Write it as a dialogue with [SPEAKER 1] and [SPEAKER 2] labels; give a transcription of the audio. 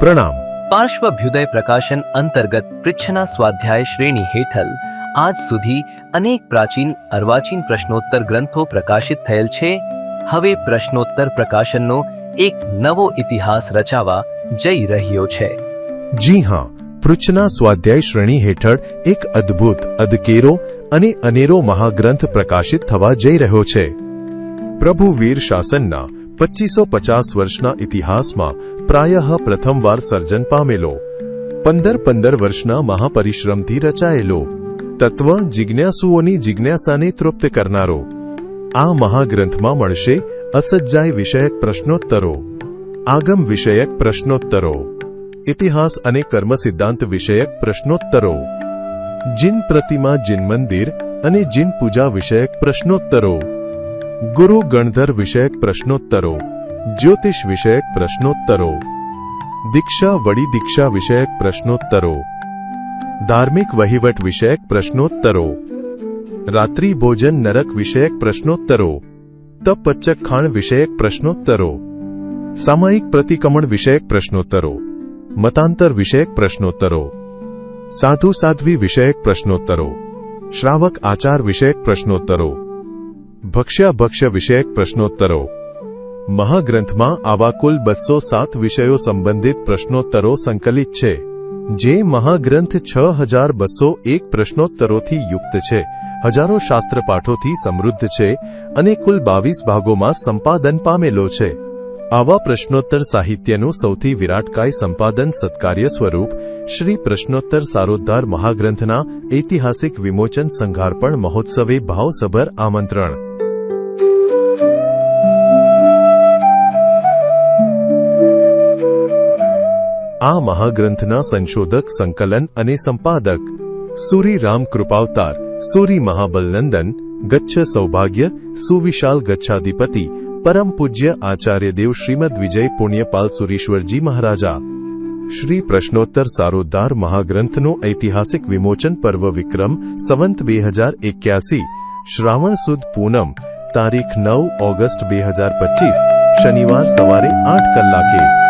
[SPEAKER 1] પ્રણામ।
[SPEAKER 2] પાર્શ્વભ્યુદય પ્રકાશન અંતર્ગત પૃચ્છના સ્વાધ્યાય શ્રેણી હેઠળ આજ સુધી અનેક પ્રાચીન અર્વાચીન પ્રશ્નોત્તર ગ્રંથો પ્રકાશિત થયેલ છે। હવે પ્રશ્નોત્તર પ્રકાશનનો એક નવો ઇતિહાસ રચાવા જઈ રહ્યો છે।
[SPEAKER 1] જી હા, પૃચ્છના સ્વાધ્યાય શ્રેણી હેઠળ એક અદ્ભુત, અદકેરો અને અનેરો મહાગ્રંથ પ્રકાશિત થવા જઈ રહ્યો છે। પ્રભુ વીર શાસનના 2550 વર્ષના ઇતિહાસમાં પ્રાયઃ પ્રથમવાર સર્જન પામેલો, 15 વર્ષના મહાપરિશ્રમથી રચાયેલો, તત્વ જિજ્ઞાસુઓની જિજ્ઞાસાને તૃપ્ત કરનારો આ મહાગ્રંથમાં મળશે અસજ્જાય વિષયક પ્રશ્નોત્તરો, આગમ વિષયક પ્રશ્નોત્તરો, ઇતિહાસ અને કર્મ સિદ્ધાંત વિષયક પ્રશ્નોત્તરો, જીન પ્રતિમા જીન મંદિર અને જીન પૂજા વિષયક પ્રશ્નોત્તરો, ગુરુ ગણધર વિષયક પ્રશ્નોત્તરો, જ્યોતિષ વિષયક પ્રશ્નોત્તરો, દીક્ષા વડી દીક્ષા વિષયક પ્રશ્નોત્તરો, ધાર્મિક વહીવટ વિષયક પ્રશ્નોત્તરો, રાત્રિ ભોજન નરક વિષયક પ્રશ્નોત્તરો, તપચ્ચક ખાણ વિષયક પ્રશ્નોત્તરો, સામાયિક પ્રતિક્રમણ વિષયક પ્રશ્નોત્તરો, મતાંતર વિષયક પ્રશ્નોત્તરો, સાધુ સાધ્વી વિષયક પ્રશ્નોત્તરો, શ્રાવક આચાર વિષયક પ્રશ્નોત્તરો, ભક્ષ્યાભક્ષ્ય વિષયક પ્રશ્નોત્તરો। મહાગ્રંથમાં આવા કુલ 207 વિષયો સંબંધિત પ્રશ્નોત્તરો સંકલિત છે, જે મહાગ્રંથ 6201 પ્રશ્નોત્તરોથી યુક્ત છે, હજારો શાસ્ત્ર પાઠોથી સમૃદ્ધ છે અને કુલ 22 ભાગોમાં સંપાદન પામેલો છે। આવા પ્રશ્નોત્તર સાહિત્યનું સૌથી વિરાટકાય સંપાદન સત્કાર્ય સ્વરૂપ શ્રી પ્રશ્નોત્તર સારોદ્ધાર મહાગ્રંથના ઐતિહાસિક વિમોચન સંઘાર્પણ મહોત્સવે ભાવસભર આમંત્રણ। આ મહાગ્રંથના સંશોધક, સંકલન અને સંપાદક સૂરી રામ કૃપાવતાર, સૂરી મહાબલનંદન, ગચ્છ સૌભાગ્ય, સુવિશાલ ગચ્છાધિપતિ, પરમ પૂજ્ય આચાર્ય દેવ શ્રીમદ વિજય પુણ્યપાલ સુરીશ્વરજી મહારાજા। શ્રી પ્રશ્નોત્તર સારોદ્ધાર મહાગ્રંથનું ઐતિહાસિક વિમોચન પર્વ વિક્રમ સંવત 2081, શ્રાવણ સુદ પૂનમ, તારીખ 9 ઓગસ્ટ 2025, શનિવાર સવારે 8 કલાકે।